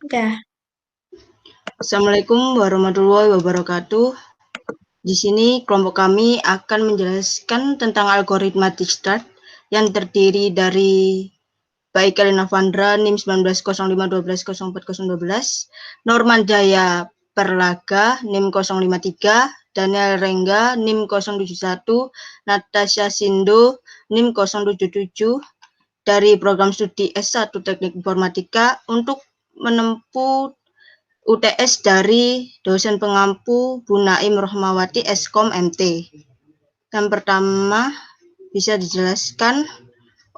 Udah. Assalamualaikum warahmatullahi wabarakatuh. Di sini kelompok kami akan menjelaskan tentang algoritma Dijkstart yang terdiri dari baik Elena Vandra, NIM 1905120412, Norman Jaya Perlaga, NIM 053, Daniel Rengga, NIM 071, Natasha Sindo, NIM 077, dari program studi S1 Teknik Informatika untuk menempuh UTS dari dosen pengampu Bu Naim Rohmawati Eskom MT. Yang pertama bisa dijelaskan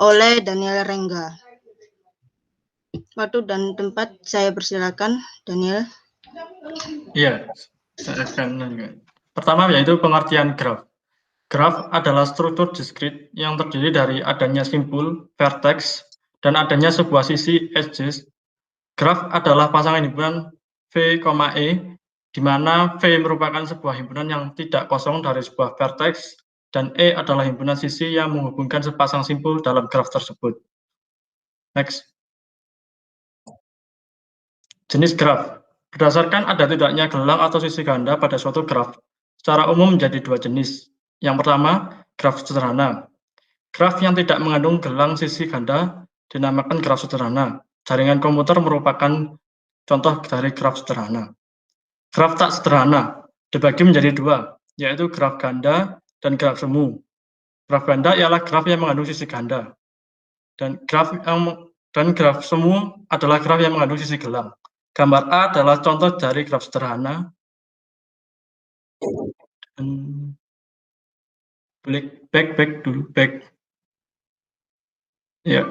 oleh Daniel Rengga. Waktu dan tempat saya persilakan, Daniel. Iya, saya akan nanya. Pertama yaitu pengertian graf. Graf adalah struktur diskrit yang terdiri dari adanya simpul, vertex, dan adanya sebuah sisi edges. Graf adalah pasangan himpunan V, E, di mana V merupakan sebuah himpunan yang tidak kosong dari sebuah vertex, dan E adalah himpunan sisi yang menghubungkan sepasang simpul dalam graf tersebut. Next. Jenis graf. Berdasarkan ada tidaknya gelang atau sisi ganda pada suatu graf, secara umum menjadi dua jenis. Yang pertama, graf sederhana. Graf yang tidak mengandung gelang sisi ganda dinamakan graf sederhana. Jaringan komputer merupakan contoh dari graf sederhana. Graf tak sederhana dibagi menjadi dua, yaitu graf ganda dan graf semu. Graf ganda ialah graf yang mengandung sisi ganda, dan graf semu adalah graf yang mengandung sisi gelang. Gambar A adalah contoh dari graf sederhana. Back. Ya.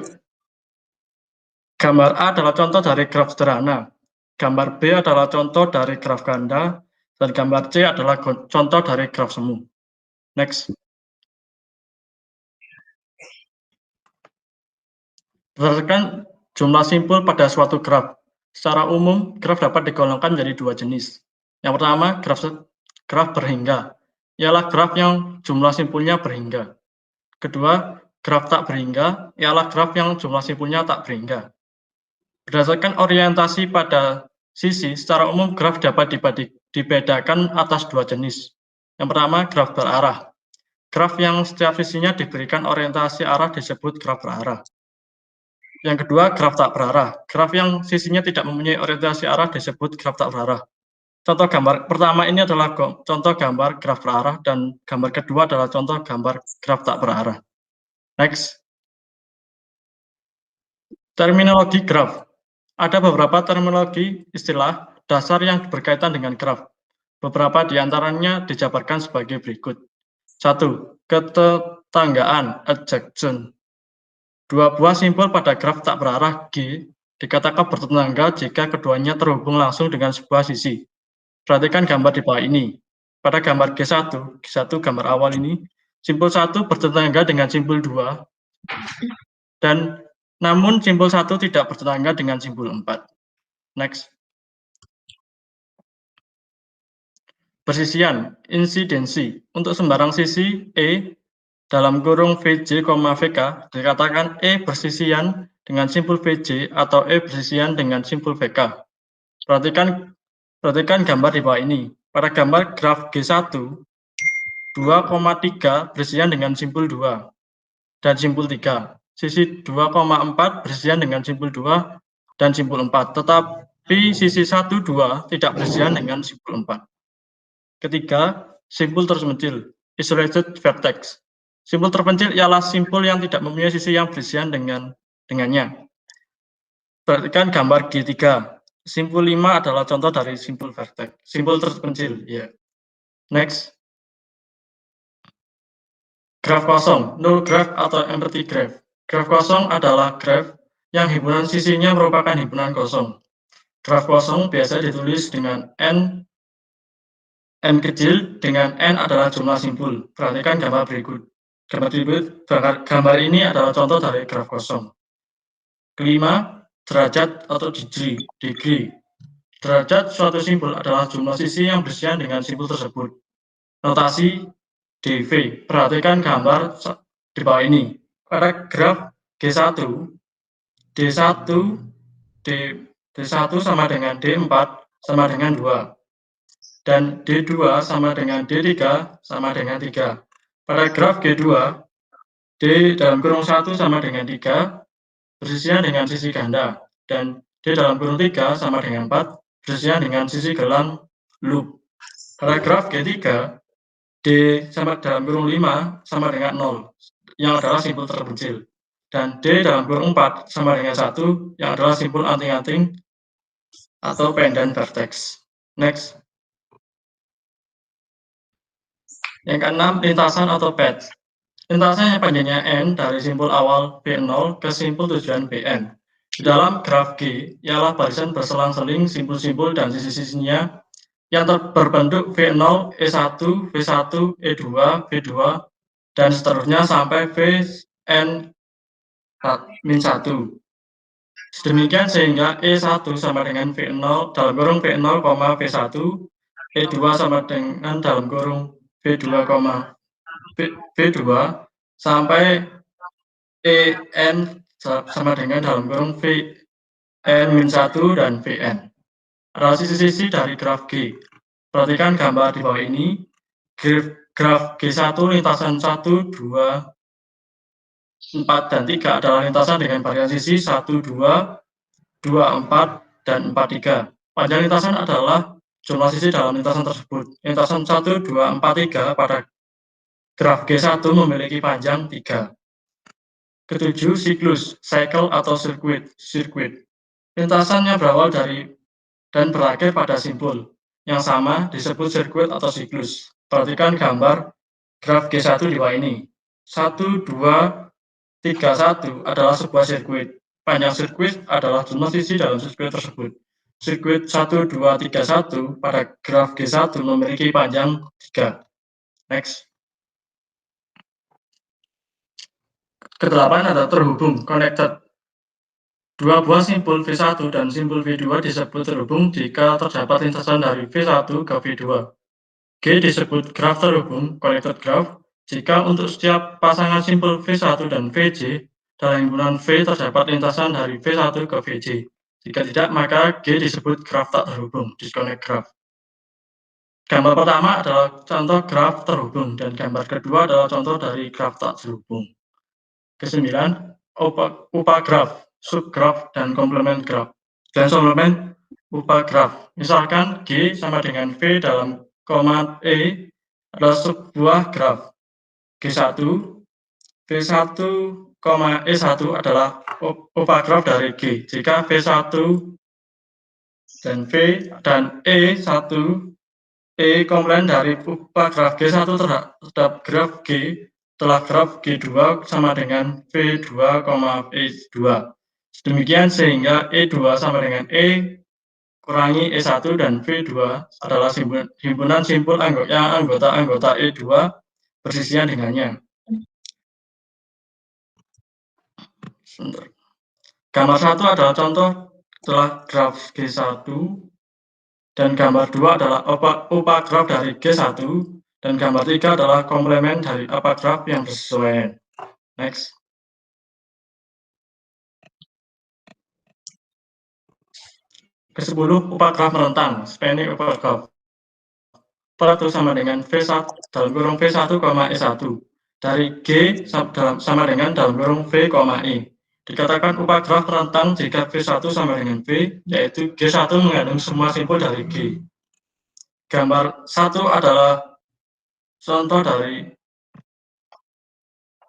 Gambar A adalah contoh dari graf sederhana. Gambar B adalah contoh dari graf ganda, dan gambar C adalah contoh dari graf semu. Next. Berdasarkan jumlah simpul pada suatu graf. Secara umum, graf dapat digolongkan menjadi dua jenis. Yang pertama, graf berhingga. Ialah graf yang jumlah simpulnya berhingga. Kedua, graf tak berhingga ialah graf yang jumlah simpulnya tak berhingga. Berdasarkan orientasi pada sisi, secara umum graf dapat dibedakan atas dua jenis. Yang pertama, graf berarah. Graf yang setiap sisinya diberikan orientasi arah disebut graf berarah. Yang kedua, graf tak berarah. Graf yang sisinya tidak mempunyai orientasi arah disebut graf tak berarah. Contoh gambar pertama ini adalah contoh gambar graf berarah, dan gambar kedua adalah contoh gambar graf tak berarah. Next. Terminologi graf. Ada beberapa terminologi istilah dasar yang berkaitan dengan graf. Beberapa di antaranya dijabarkan sebagai berikut. 1. Ketetanggaan, adjunction. Dua buah simpul pada graf tak berarah G dikatakan bertetangga jika keduanya terhubung langsung dengan sebuah sisi. Perhatikan gambar di bawah ini. Pada gambar G1 gambar awal ini, simpul 1 bertetangga dengan simpul 2, dan namun simpul 1 tidak bertetangga dengan simpul 4. Next. Persisian, insidensi. Untuk sembarang sisi E dalam kurung VJ, VK dikatakan E bersisian dengan simpul VJ atau E bersisian dengan simpul VK. Perhatikan gambar di bawah ini. Pada gambar graf G1, 2,3 bersisian dengan simpul 2 dan simpul 3. Sisi 2,4 bersisian dengan simpul 2 dan simpul 4. Tetapi sisi 1, 2 tidak bersisian dengan simpul 4. Ketiga, simpul terpencil, isolated vertex. Simpul terpencil ialah simpul yang tidak mempunyai sisi yang berisian dengannya. Perhatikan gambar G3. Simpul 5 adalah contoh dari simpul vertex, simpul terpencil. Ya. Next. Graf kosong, null graph atau empty graph. Graf kosong adalah graf yang himpunan sisinya merupakan himpunan kosong. Graf kosong biasa ditulis dengan N kecil dengan N adalah jumlah simpul. Perhatikan gambar berikut. Gambar ini adalah contoh dari graf kosong. Kelima, derajat atau degree. Derajat suatu simpul adalah jumlah sisi yang berisian dengan simpul tersebut. Notasi dV. Perhatikan gambar di bawah ini. Pada graf G1, D1, D1 sama dengan D4 sama dengan 2. Dan D2 sama dengan D3 sama dengan 3. Pada graf G2, D dalam kurung 1 sama dengan 3, bersisian dengan sisi ganda. Dan D dalam kurung 3 sama dengan 4, bersisian dengan sisi gelang loop. Pada graf G3, D sama dalam kurung 5 sama dengan 0, yang adalah simpul terpencil. Dan D dalam kurung 4 sama dengan 1, yang adalah simpul anting-anting atau pendant vertex. Next. Yang keenam, lintasan atau path. Lintasan yang panjangnya N dari simpul awal V0 ke simpul tujuan Vn. Di dalam graf G ialah barisan berselang-seling simpul-simpul dan sisi-sisinya yang berbentuk V0, E1, V1, E2, V2, dan seterusnya sampai Vn-1. Sedemikian sehingga E1 sama dengan V0 dalam kurung V0, V1, E2 sama dengan dalam kurung V2, V2 sampai En sama dengan dalam kurung Vn-1 dan Vn. Adalah sisi-sisi dari graf G. Perhatikan gambar di bawah ini. Graf G1 lintasan 1, 2, 4, dan 3 adalah lintasan dengan varian sisi 1, 2, 2, 4, dan 4, 3. Panjang lintasan adalah jumlah sisi dalam lintasan tersebut. Lintasan 1, 2, 4, 3 pada graf G1 memiliki panjang 3. Ketujuh, siklus, cycle atau sirkuit. Lintasannya berawal dari dan berakhir pada simpul yang sama disebut sirkuit atau siklus. Perhatikan gambar graf G1 di bawah ini. 1, 2, 3, 1 adalah sebuah sirkuit. Panjang sirkuit adalah jumlah sisi dalam sirkuit tersebut. Sirkuit 1, 2, 3, 1 pada graf G1 memiliki panjang 3. Next. Kedelapan adalah terhubung, connected. Dua buah simpul V1 dan simpul V2 disebut terhubung jika terdapat lintasan dari V1 ke V2. G disebut graf terhubung, connected graph, jika untuk setiap pasangan simpul V1 dan Vj dalam himpunan V terdapat lintasan dari V1 ke Vj. Jika tidak, maka G disebut graf tak terhubung, disconnect graph. Gambar pertama adalah contoh graf terhubung, dan gambar kedua adalah contoh dari graf tak terhubung. Kesembilan, upagraf, subgraf, dan komplement graf. Dan komplement upagraf. Misalkan G sama dengan V dalam koma E adalah sebuah graf. G1, V1, E1 adalah upagraf dari G. Jika V1 dan V dan E1 E komplement dari upagraf G1 terhadap graf G telah graf G2 sama dengan V2, E2. Demikian sehingga E2 sama dengan E kurangi E1 dan V2 adalah himpunan simpul yang anggota-anggota E2 bersisian dengannya. Gambar 1 adalah contoh setelah graf G1 dan gambar 2 adalah upagraf dari G1 dan gambar 3 adalah komplement dari upagraf yang bersesuaian. Next. Ke-10 upagraf merentang, spanning upagraf. P1 sama dengan V1 dalam kurung V1, E1 dari G sama dengan dalam kurung V, E. Dikatakan upagraf merentang jika V1 sama dengan V, yaitu G1 mengandung semua simpul dari G. Gambar 1 adalah contoh dari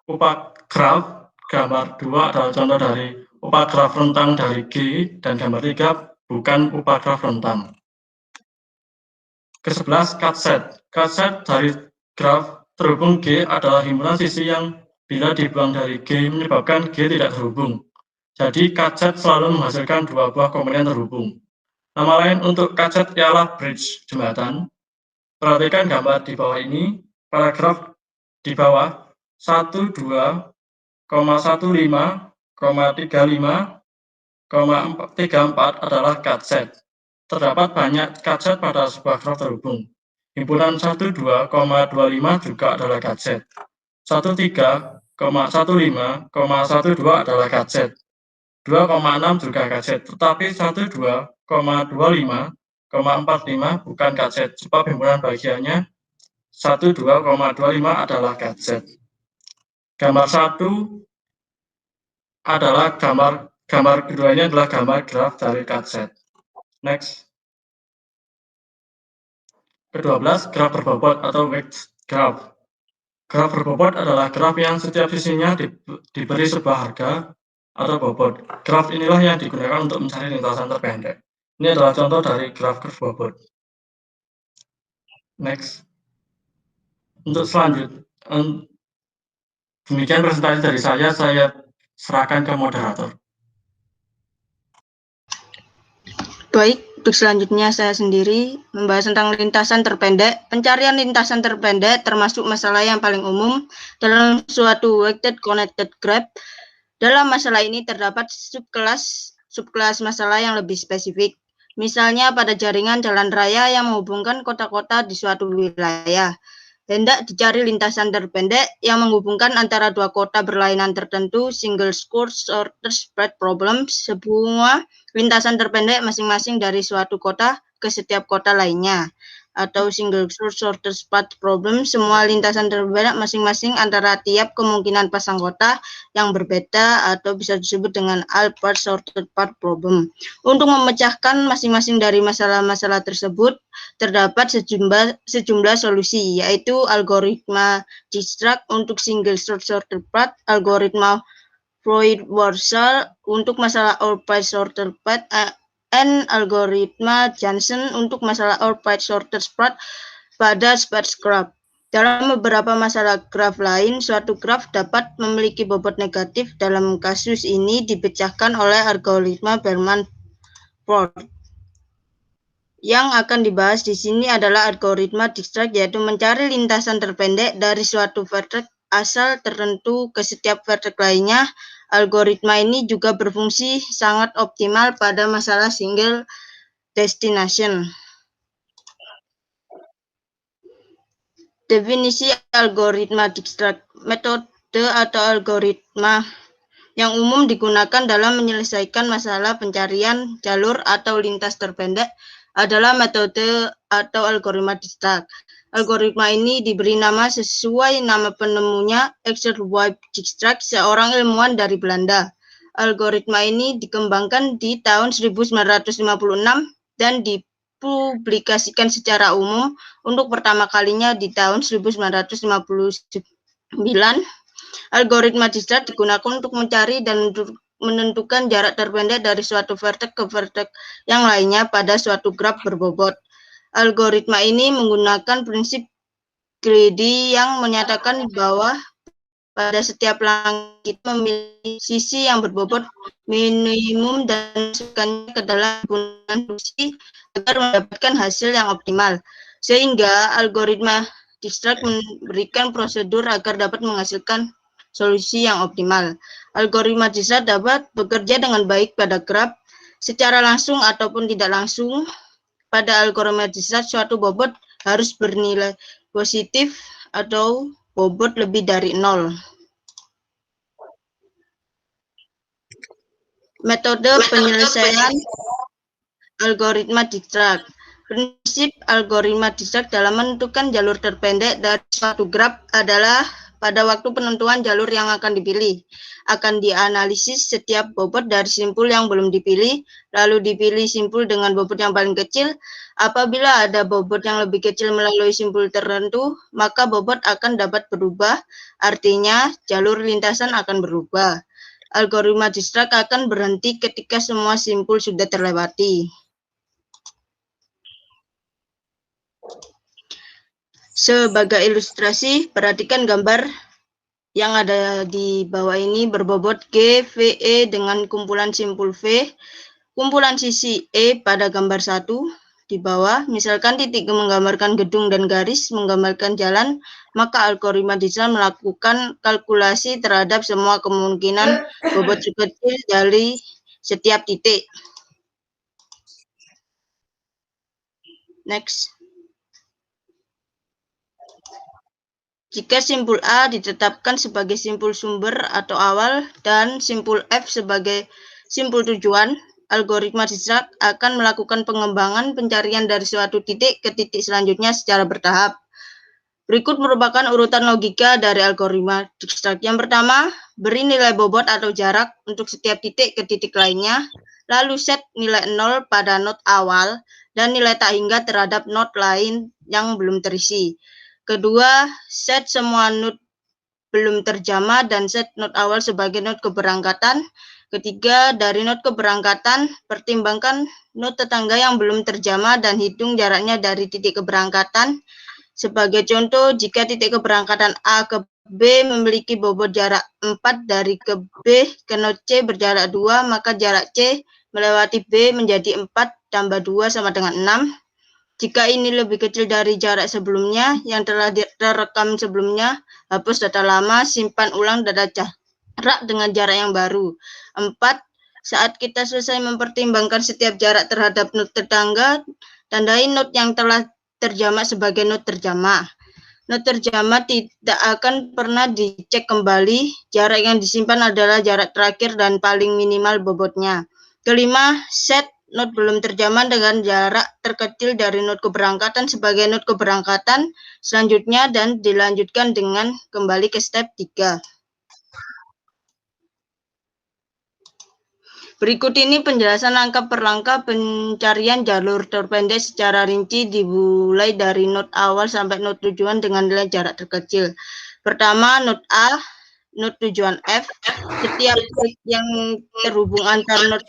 upagraf, gambar 2 adalah contoh dari upagraf rentang dari G, dan gambar 3 bukan upagraf rentang. Ke-11, cutset. Cutset dari graf terhubung G adalah himpunan sisi yang bila dibuang dari G menyebabkan G tidak terhubung. Jadi cutset selalu menghasilkan dua buah komponen terhubung. Nama lain untuk cutset ialah bridge, jembatan. Perhatikan gambar di bawah ini. Paragraf di bawah 12,15,35,34 adalah cutset. Terdapat banyak cutset pada sebuah graf terhubung. Himpunan 12,25 juga adalah cutset. 13,15,12 adalah cutset. 2,6 juga KZ, tetapi 12,25,45 bukan KZ, sebab himpunan bagiannya 12,25 adalah KZ. Gambar 1 adalah gambar kedua ini adalah gambar graf dari KZ. Next. Ke-12, graf berbobot atau weight graph. Graf berbobot adalah graf yang setiap sisinya diberi sebuah harga atau bobot. Graf inilah yang digunakan untuk mencari lintasan terpendek. Ini adalah contoh dari graf bobot. Next. Untuk selanjutnya, demikian presentasi dari saya serahkan ke moderator. Baik, untuk selanjutnya saya sendiri membahas tentang lintasan terpendek. Pencarian lintasan terpendek termasuk masalah yang paling umum dalam suatu weighted connected graph. Dalam masalah ini terdapat subkelas masalah yang lebih spesifik. Misalnya pada jaringan jalan raya yang menghubungkan kota-kota di suatu wilayah. Hendak dicari lintasan terpendek yang menghubungkan antara dua kota berlainan tertentu, single score sorted spread problem, sebuah lintasan terpendek masing-masing dari suatu kota ke setiap kota lainnya, atau single score sorted spread problem, semua lintasan terpendek masing-masing antara tiap kemungkinan pasang kota yang berbeda, atau bisa disebut dengan all-part sorted path problem. Untuk memecahkan masing-masing dari masalah-masalah tersebut, terdapat sejumlah solusi, yaitu algoritma Dijkstra untuk single sorted path, algoritma Floyd-Warshall untuk masalah all-part sorted path, dan algoritma Janssen untuk masalah all-part sorted path pada sparse graph. Dalam beberapa masalah graf lain, suatu graf dapat memiliki bobot negatif. Dalam kasus ini dipecahkan oleh algoritma Bellman-Ford. Yang akan dibahas di sini adalah algoritma Dijkstra, yaitu mencari lintasan terpendek dari suatu vertex asal tertentu ke setiap vertex lainnya. Algoritma ini juga berfungsi sangat optimal pada masalah single destination. Definisi algoritma Dijkstra: metode atau algoritma yang umum digunakan dalam menyelesaikan masalah pencarian jalur atau lintas terpendek adalah metode atau algoritma Dijkstra. Algoritma ini diberi nama sesuai nama penemunya, Exert W. Dijkstra, seorang ilmuwan dari Belanda. Algoritma ini dikembangkan di tahun 1956 dan dipublikasikan secara umum untuk pertama kalinya di tahun 1959. Algoritma Dijkstra digunakan untuk mencari dan menentukan jarak terpendek dari suatu vertex ke vertex yang lainnya pada suatu graf berbobot. Algoritma ini menggunakan prinsip greedy yang menyatakan bahwa pada setiap langkah memiliki sisi yang berbobot minimum dan masukkannya ke dalam himpunan fungsi agar mendapatkan hasil yang optimal. Sehingga algoritma Dijkstra memberikan prosedur agar dapat menghasilkan solusi yang optimal. Algoritma Dijkstra dapat bekerja dengan baik pada graf secara langsung ataupun tidak langsung. Pada algoritma Dijkstra, suatu bobot harus bernilai positif atau bobot lebih dari 0. Metode penyelesaian algoritma Dijkstra. Prinsip algoritma Dijkstra dalam menentukan jalur terpendek dari suatu graf adalah pada waktu penentuan jalur yang akan dipilih, akan dianalisis setiap bobot dari simpul yang belum dipilih, lalu dipilih simpul dengan bobot yang paling kecil. Apabila ada bobot yang lebih kecil melalui simpul tertentu, maka bobot akan dapat berubah, artinya jalur lintasan akan berubah. Algoritma Dijkstra akan berhenti ketika semua simpul sudah terlewati. Sebagai ilustrasi, perhatikan gambar yang ada di bawah ini berbobot G, V, E dengan kumpulan simpul V, kumpulan sisi E pada gambar 1 di bawah. Misalkan titik menggambarkan gedung dan garis menggambarkan jalan, maka algoritma Dijkstra melakukan kalkulasi terhadap semua kemungkinan bobot kecil dari setiap titik. Next. Jika simpul A ditetapkan sebagai simpul sumber atau awal dan simpul F sebagai Simpul tujuan, algoritma Dijkstra akan melakukan pengembangan pencarian dari suatu titik ke titik selanjutnya secara bertahap. Berikut merupakan urutan logika dari algoritma Dijkstra. Yang pertama, beri nilai bobot atau jarak untuk setiap titik ke titik lainnya, lalu set nilai 0 pada node awal dan nilai tak hingga terhadap node lain yang belum terisi. Kedua, set semua node belum terjamah dan set node awal sebagai node keberangkatan. Ketiga, dari node keberangkatan, pertimbangkan node tetangga yang belum terjamah dan hitung jaraknya dari titik keberangkatan. Sebagai contoh, jika titik keberangkatan A ke B memiliki bobot jarak 4 dari ke B ke node C berjarak 2, maka jarak C melewati B menjadi 4 tambah 2 sama dengan 6. Jika ini lebih kecil dari jarak sebelumnya yang telah terekam sebelumnya, hapus data lama, simpan ulang data jarak dengan jarak yang baru. 4. Saat kita selesai mempertimbangkan setiap jarak terhadap node tetangga, tandai node yang telah terjamak sebagai node terjamak. Node terjamak tidak akan pernah dicek kembali. Jarak yang disimpan adalah jarak terakhir dan paling minimal bobotnya. Kelima, set node belum terjamah dengan jarak terkecil dari node keberangkatan sebagai node keberangkatan selanjutnya dan dilanjutkan dengan kembali ke step 3. Berikut ini penjelasan langkah per langkah pencarian jalur terpendek secara rinci dimulai dari node awal sampai node tujuan dengan nilai jarak terkecil. Pertama, node A, node tujuan F. Setiap titik yang terhubung antar node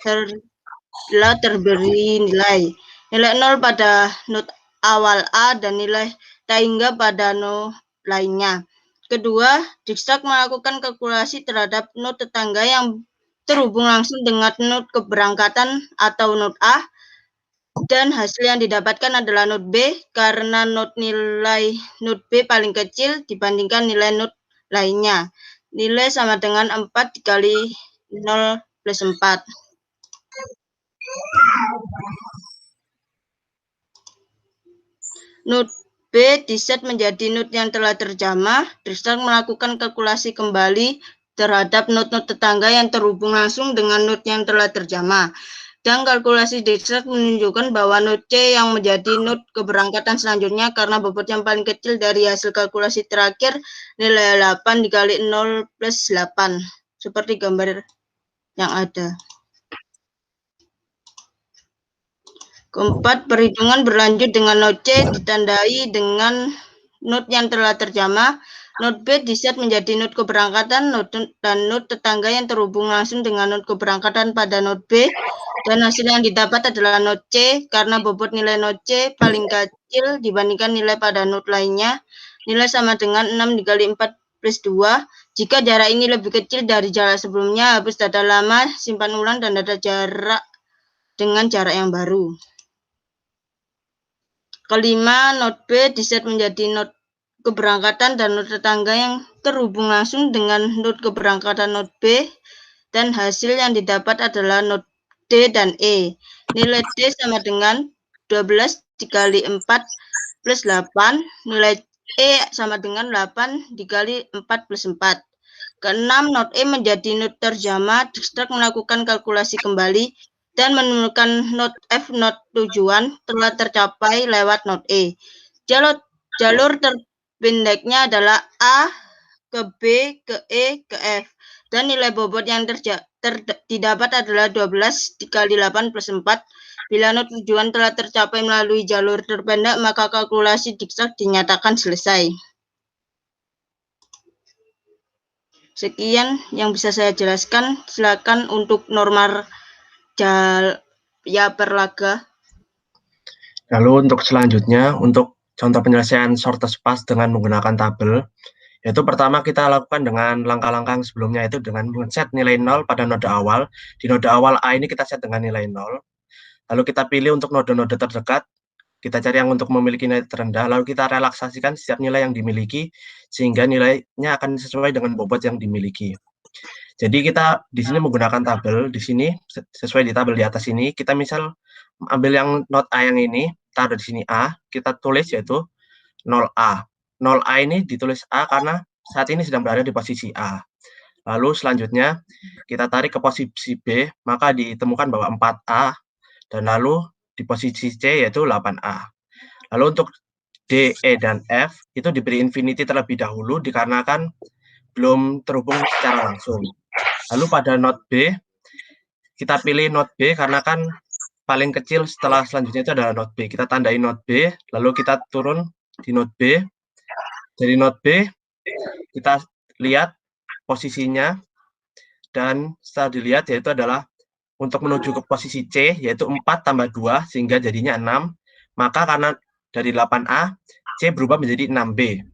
telah terberi nilai 0 pada node awal A dan nilai tak hingga pada node lainnya. Kedua, Dijkstra melakukan kalkulasi terhadap node tetangga yang terhubung langsung dengan node keberangkatan atau node A, dan hasil yang didapatkan adalah node B karena nilai node B paling kecil dibandingkan nilai node lainnya. Nilai sama dengan 4 dikali 0 plus 4. Node B diset menjadi node yang telah terjamah. Dijkstra melakukan kalkulasi kembali terhadap node-node tetangga yang terhubung langsung dengan node yang telah terjamah. Dan kalkulasi Dijkstra menunjukkan bahwa node C yang menjadi node keberangkatan selanjutnya karena bobot yang paling kecil dari hasil kalkulasi terakhir nilai 8 dikali 0 plus 8. Seperti gambar yang ada. Keempat, perhitungan berlanjut dengan node C ditandai dengan node yang telah terjamah. Node B diset menjadi node keberangkatan dan node tetangga yang terhubung langsung dengan node keberangkatan pada node B. Dan hasil yang didapat adalah node C karena bobot nilai node C paling kecil dibandingkan nilai pada node lainnya. Nilai sama dengan 6 dikali 4 plus 2. Jika jarak ini lebih kecil dari jarak sebelumnya, hapus data lama, simpan ulang dan data jarak dengan jarak yang baru. Kelima, node B diset menjadi node keberangkatan dan node tetangga yang terhubung langsung dengan node keberangkatan node B, dan hasil yang didapat adalah node D dan E. Nilai D sama dengan 12 dikali 4 plus 8, nilai E sama dengan 8 dikali 4 plus 4. Keenam, node E menjadi node terjamah. Dijkstra melakukan kalkulasi kembali dan menemukan node F node tujuan telah tercapai lewat node E. Jalur terpendeknya adalah A ke B ke E ke F, dan nilai bobot yang didapat adalah 12 dikali 8 plus 4. Bila node tujuan telah tercapai melalui jalur terpendek, maka kalkulasi Dijkstra dinyatakan selesai. Sekian yang bisa saya jelaskan. Silakan untuk norma per laga. Lalu untuk selanjutnya, untuk contoh penyelesaian shortest path dengan menggunakan tabel, yaitu pertama kita lakukan dengan langkah-langkah yang sebelumnya, yaitu dengan men-set nilai 0 pada node awal. Di node awal A ini kita set dengan nilai 0. Lalu kita pilih untuk node-node terdekat, kita cari yang untuk memiliki nilai terendah, lalu kita relaksasikan setiap nilai yang dimiliki, sehingga nilainya akan sesuai dengan bobot yang dimiliki. Jadi kita di sini menggunakan tabel, di sini sesuai di tabel di atas ini, kita misal ambil yang node A yang ini, taruh di sini A, kita tulis yaitu 0A. 0A ini ditulis A karena saat ini sedang berada di posisi A. Lalu selanjutnya kita tarik ke posisi B, maka ditemukan bahwa 4A, dan lalu di posisi C yaitu 8A. Lalu untuk D, E, dan F itu diberi infinity terlebih dahulu dikarenakan belum terhubung secara langsung. Lalu pada node B, kita pilih node B karena kan paling kecil setelah selanjutnya itu adalah node B. Kita tandai node B, lalu kita turun di node B. Dari node B, kita lihat posisinya, dan setelah dilihat yaitu adalah untuk menuju ke posisi C, yaitu 4 tambah 2, sehingga jadinya 6. Maka karena dari 8A, C berubah menjadi 6B.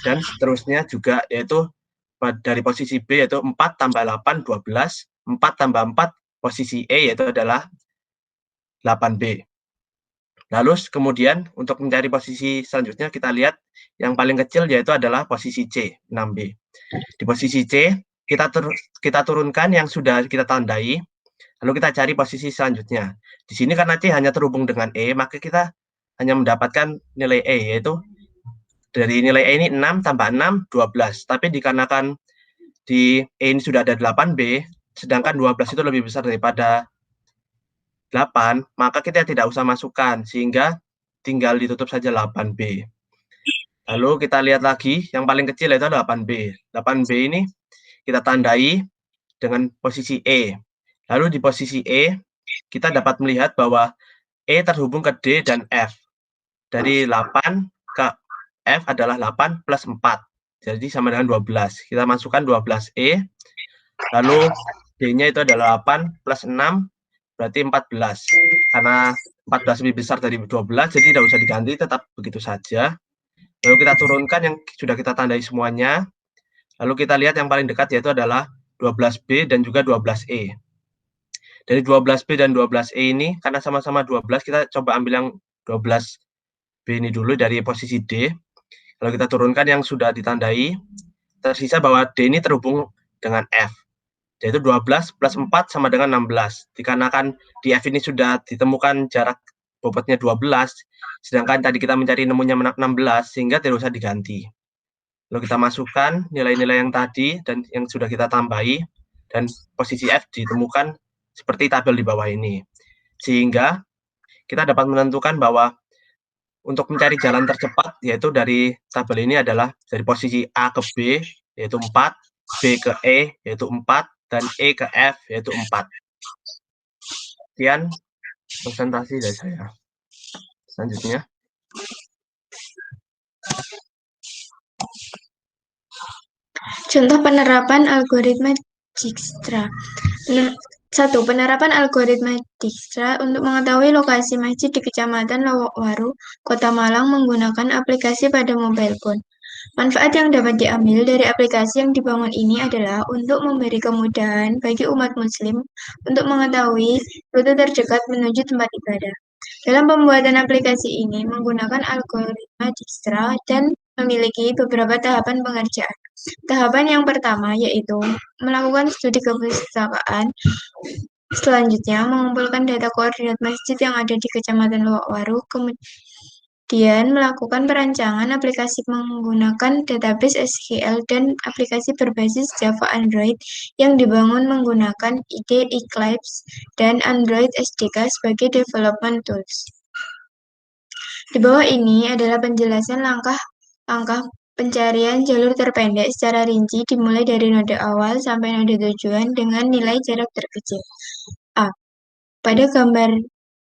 Dan seterusnya juga, yaitu dari posisi B, yaitu 4 tambah 8, 12. 4 tambah 4, posisi E, yaitu adalah 8B. Lalu kemudian untuk mencari posisi selanjutnya, kita lihat yang paling kecil yaitu adalah posisi C, 6B. Di posisi C, kita turunkan yang sudah kita tandai, lalu kita cari posisi selanjutnya. Di sini karena C hanya terhubung dengan E, maka kita hanya mendapatkan nilai E, yaitu dari nilai E ini 6 tambah 6, 12. Tapi dikarenakan di E ini sudah ada 8B, sedangkan 12 itu lebih besar daripada 8, maka kita tidak usah masukkan, sehingga tinggal ditutup saja 8B. Lalu kita lihat lagi, yang paling kecil yaitu 8B. 8B ini kita tandai dengan posisi E. Lalu di posisi E, kita dapat melihat bahwa E terhubung ke D dan F. Dari 8 ke F adalah 8 plus 4. Jadi sama dengan 12. Kita masukkan 12E. Lalu D-nya itu adalah 8 plus 6, berarti 14. Karena 14 lebih besar dari 12, jadi tidak usah diganti, tetap begitu saja. Lalu kita turunkan yang sudah kita tandai semuanya. Lalu kita lihat yang paling dekat yaitu adalah 12B dan juga 12E. Dari 12B dan 12E ini, karena sama-sama 12, kita coba ambil yang 12B ini dulu dari posisi D. Lalu kita turunkan yang sudah ditandai, tersisa bahwa D ini terhubung dengan F. Yaitu 12 plus 4 sama dengan 16. Dikarenakan di F ini sudah ditemukan jarak bobotnya 12, sedangkan tadi kita mencari nemunya 16, sehingga tidak usah diganti. Lalu kita masukkan nilai-nilai yang tadi dan yang sudah kita tambahi, dan posisi F ditemukan seperti tabel di bawah ini. Sehingga kita dapat menentukan bahwa untuk mencari jalan tercepat, yaitu dari tabel ini adalah dari posisi A ke B, yaitu 4, B ke E, yaitu 4, dan E ke F, yaitu 4. Sekian presentasi dari saya. Selanjutnya. Contoh penerapan algoritma Dijkstra. 1. Penerapan algoritma Dijkstra untuk mengetahui lokasi masjid di Kecamatan Lowokwaru, Kota Malang menggunakan aplikasi pada mobile phone. Manfaat yang dapat diambil dari aplikasi yang dibangun ini adalah untuk memberi kemudahan bagi umat muslim untuk mengetahui rute terdekat menuju tempat ibadah. Dalam pembuatan aplikasi ini menggunakan algoritma Dijkstra dan memiliki beberapa tahapan pengerjaan. Tahapan yang pertama yaitu melakukan studi kepustakaan. Selanjutnya, mengumpulkan data koordinat masjid yang ada di Kecamatan Lowokwaru. Kemudian, melakukan perancangan aplikasi menggunakan database SQL dan aplikasi berbasis Java Android yang dibangun menggunakan IDE Eclipse dan Android SDK sebagai development tools. Di bawah ini adalah penjelasan langkah-langkah pencarian jalur terpendek secara rinci dimulai dari node awal sampai node tujuan dengan nilai jarak terkecil. A. Pada gambar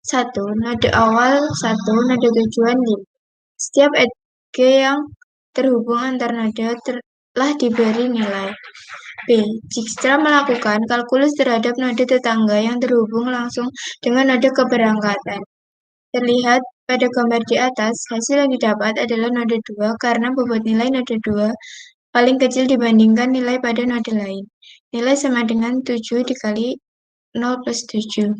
1, node awal 1, node tujuan 5. Setiap edge yang terhubung antar node telah diberi nilai. B. Dijkstra melakukan kalkulus terhadap node tetangga yang terhubung langsung dengan node keberangkatan. Terlihat pada gambar di atas, hasil yang didapat adalah node 2 karena bobot nilai node 2 paling kecil dibandingkan nilai pada node lain. Nilai sama dengan 7 dikali 0 plus 7.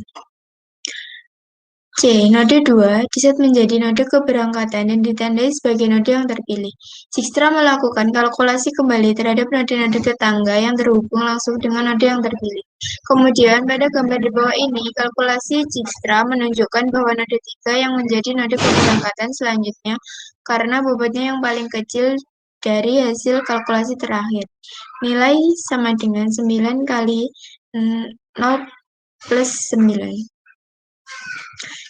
C. Node 2 diset menjadi node keberangkatan dan ditandai sebagai node yang terpilih. Dijkstra melakukan kalkulasi kembali terhadap node-node tetangga yang terhubung langsung dengan node yang terpilih. Kemudian, pada gambar di bawah ini, kalkulasi Dijkstra menunjukkan bahwa node 3 yang menjadi node keberangkatan selanjutnya karena bobotnya yang paling kecil dari hasil kalkulasi terakhir. Nilai sama dengan 9 kali 0 plus 9.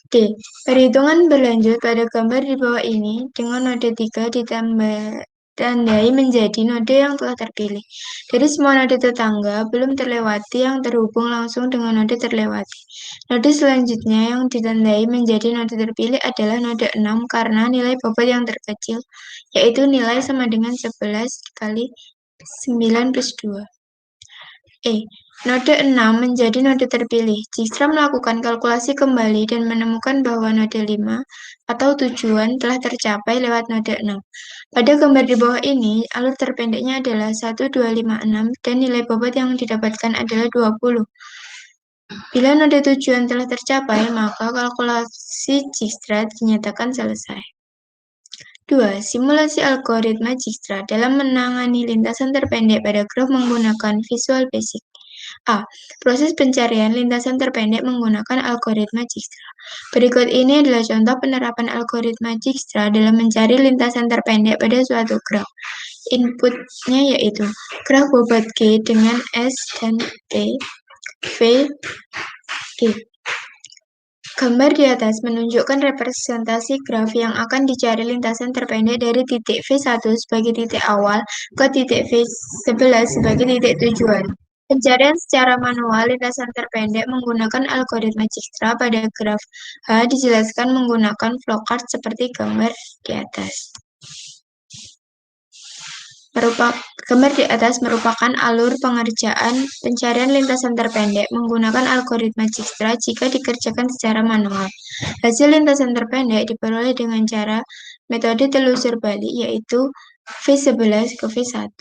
D. Perhitungan berlanjut pada gambar di bawah ini dengan node 3 ditandai menjadi node yang telah terpilih. Dari semua node tetangga belum terlewati yang terhubung langsung dengan node terlewati. Node selanjutnya yang ditandai menjadi node terpilih adalah node 6 karena nilai bobot yang terkecil, yaitu nilai sama dengan 11 kali 9 plus 2. Node 6 menjadi node terpilih. Dijkstra melakukan kalkulasi kembali dan menemukan bahwa node 5 atau tujuan telah tercapai lewat node 6. Pada gambar di bawah ini, alur terpendeknya adalah 1, 2, 5, 6 dan nilai bobot yang didapatkan adalah 20. Bila node tujuan telah tercapai, maka kalkulasi Dijkstra dinyatakan selesai. 2. Simulasi algoritma Dijkstra dalam menangani lintasan terpendek pada graf menggunakan Visual Basic. A. Proses pencarian lintasan terpendek menggunakan algoritma Dijkstra. Berikut ini adalah contoh penerapan algoritma Dijkstra dalam mencari lintasan terpendek pada suatu graf. Inputnya yaitu graf bobot G dengan S dan T, V, G. Gambar di atas menunjukkan representasi graf yang akan dicari lintasan terpendek dari titik V1 sebagai titik awal ke titik V11 sebagai titik tujuan. Pencarian secara manual lintasan terpendek menggunakan algoritma Dijkstra pada graf H dijelaskan menggunakan flowchart seperti gambar di atas. Gambar di atas merupakan alur pengerjaan pencarian lintasan terpendek menggunakan algoritma Dijkstra jika dikerjakan secara manual. Hasil lintasan terpendek diperoleh dengan cara metode telusur balik, yaitu V11 ke V1.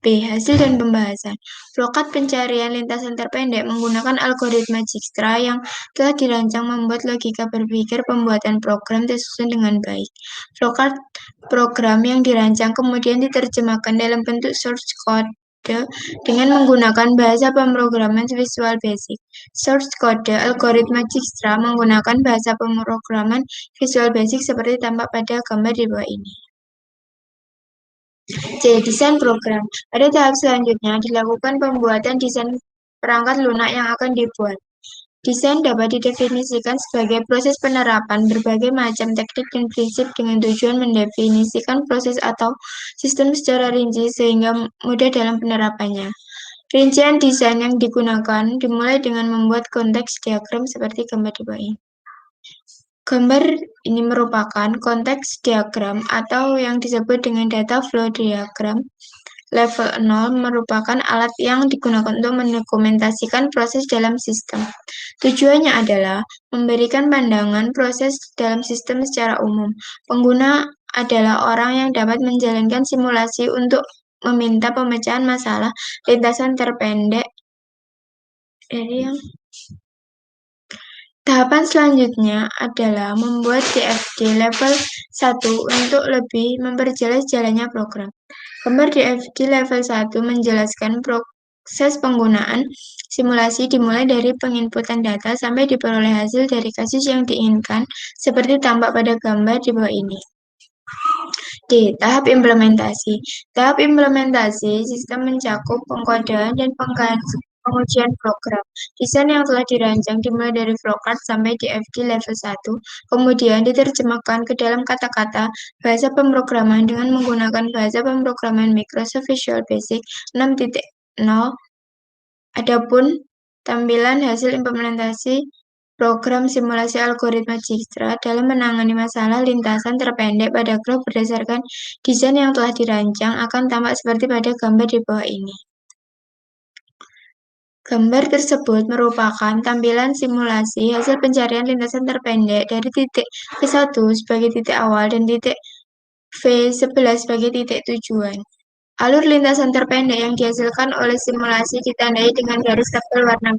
B. Hasil dan pembahasan. Flowchart pencarian lintasan terpendek menggunakan algoritma Dijkstra yang telah dirancang membuat logika berpikir pembuatan program tersusun dengan baik. Flowchart program yang dirancang kemudian diterjemahkan dalam bentuk source code dengan menggunakan bahasa pemrograman Visual Basic. Source code algoritma Dijkstra menggunakan bahasa pemrograman Visual Basic seperti tampak pada gambar di bawah ini. C. Desain program. Pada tahap selanjutnya dilakukan pembuatan desain perangkat lunak yang akan dibuat. Desain dapat didefinisikan sebagai proses penerapan berbagai macam teknik dan prinsip dengan tujuan mendefinisikan proses atau sistem secara rinci sehingga mudah dalam penerapannya. Rincian desain yang digunakan dimulai dengan membuat konteks diagram seperti gambar di bawah ini. Gambar ini merupakan konteks diagram atau yang disebut dengan data flow diagram. Level 0 merupakan alat yang digunakan untuk mendokumentasikan proses dalam sistem. Tujuannya adalah memberikan pandangan proses dalam sistem secara umum. Pengguna adalah orang yang dapat menjalankan simulasi untuk meminta pemecahan masalah lintasan terpendek dari yang Tahapan selanjutnya adalah membuat DFD level 1 untuk lebih memperjelas jalannya program. Gambar DFD level 1 menjelaskan proses penggunaan simulasi dimulai dari penginputan data sampai diperoleh hasil dari kasus yang diinginkan, seperti tampak pada gambar di bawah ini. D. Tahap implementasi. Tahap implementasi sistem mencakup pengkodean dan pengujian program. Desain yang telah dirancang dimulai dari flowchart sampai DFD level 1, kemudian diterjemahkan ke dalam kata-kata bahasa pemrograman dengan menggunakan bahasa pemrograman Microsoft Visual Basic 6.0. Adapun tampilan hasil implementasi program simulasi algoritma Dijkstra dalam menangani masalah lintasan terpendek pada graf berdasarkan desain yang telah dirancang akan tampak seperti pada gambar di bawah ini. Gambar tersebut merupakan tampilan simulasi hasil pencarian lintasan terpendek dari titik V1 sebagai titik awal dan titik V11 sebagai titik tujuan. Alur lintasan terpendek yang dihasilkan oleh simulasi ditandai dengan garis tebal warna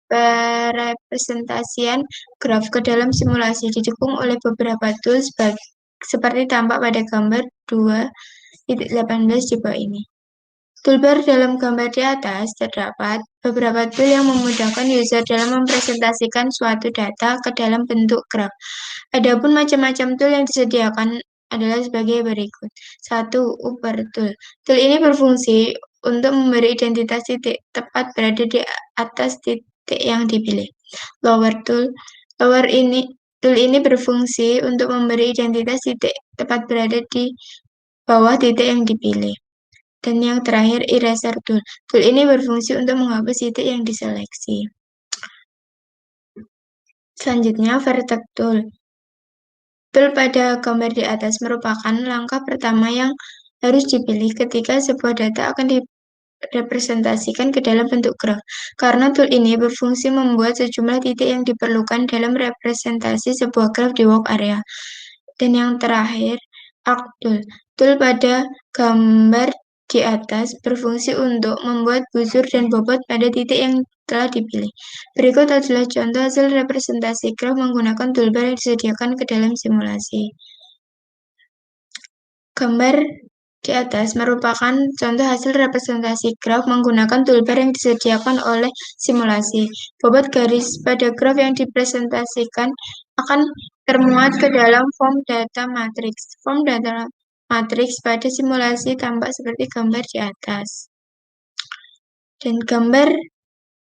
perepresentasian graf ke dalam simulasi didukung oleh beberapa tools seperti tampak pada gambar 2.18 di bawah ini. Toolbar dalam gambar di atas terdapat beberapa tool yang memudahkan user dalam mempresentasikan suatu data ke dalam bentuk graf. Adapun macam-macam tool yang disediakan adalah sebagai berikut. 1. Upper tool. Tool ini berfungsi untuk memberi identitas titik tepat berada di atas titik yang dipilih. Lower tool. Tool ini berfungsi untuk memberi identitas titik tepat berada di bawah titik yang dipilih. Dan yang terakhir, eraser tool. Tool ini berfungsi untuk menghapus titik yang diseleksi. Selanjutnya, vertex tool. Tool pada gambar di atas merupakan langkah pertama yang harus dipilih ketika sebuah data akan direpresentasikan ke dalam bentuk graf. Karena tool ini berfungsi membuat sejumlah titik yang diperlukan dalam representasi sebuah graf di work area. Dan yang terakhir, arc tool. Tool pada gambar di atas berfungsi untuk membuat busur dan bobot pada titik yang telah dipilih. Berikut adalah contoh hasil representasi graf menggunakan toolbar yang disediakan ke dalam simulasi. Gambar di atas merupakan contoh hasil representasi graf menggunakan toolbar yang disediakan oleh simulasi. Bobot garis pada graf yang dipresentasikan akan termuat ke dalam form data matrix. Form data matrix pada simulasi tampak seperti gambar di atas. Dan gambar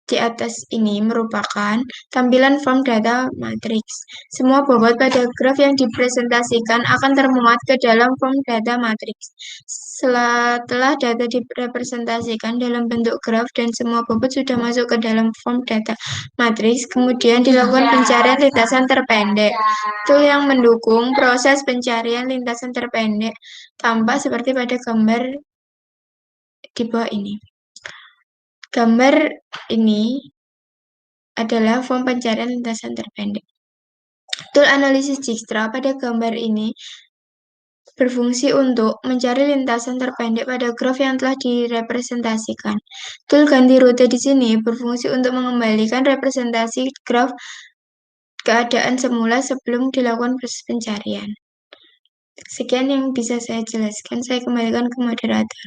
di atas ini merupakan tampilan form data matrix. Semua bobot pada graf yang dipresentasikan akan termuat ke dalam form data matrix. Setelah data direpresentasikan dalam bentuk graf dan semua bobot sudah masuk ke dalam form data matrix, kemudian dilakukan pencarian lintasan terpendek. Tool yang mendukung proses pencarian lintasan terpendek tampak seperti pada gambar di bawah ini. Gambar ini adalah form pencarian lintasan terpendek. Tool analisis Dijkstra pada gambar ini berfungsi untuk mencari lintasan terpendek pada graf yang telah direpresentasikan. Tool ganti rute di sini berfungsi untuk mengembalikan representasi graf keadaan semula sebelum dilakukan proses pencarian. Sekian yang bisa saya jelaskan. Saya kembalikan ke moderator.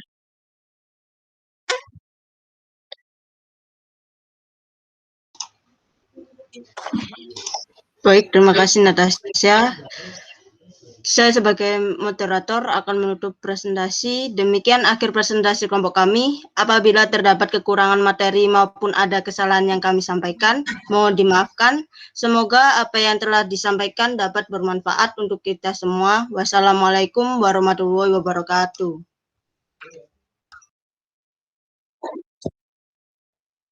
Baik, terima kasih Natasha. Saya sebagai moderator akan menutup presentasi. Demikian akhir presentasi kelompok kami. Apabila terdapat kekurangan materi maupun ada kesalahan yang kami sampaikan, mohon dimaafkan. Semoga apa yang telah disampaikan dapat bermanfaat untuk kita semua. Wassalamualaikum warahmatullahi wabarakatuh.